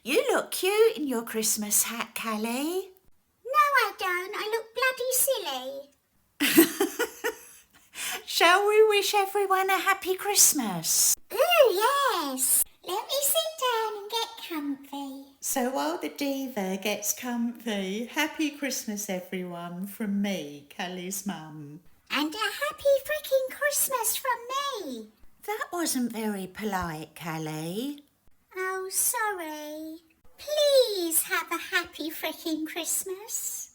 You look cute in your Christmas hat, Callie. No, I don't. I look bloody silly. Shall we wish everyone a happy Christmas? Ooh, yes. Let me sit down and get comfy. So while the diva gets comfy, happy Christmas everyone from me, Callie's mum. And a happy freaking Christmas from me. That wasn't very polite, Callie. Oh, sorry. Please have a happy freaking Christmas.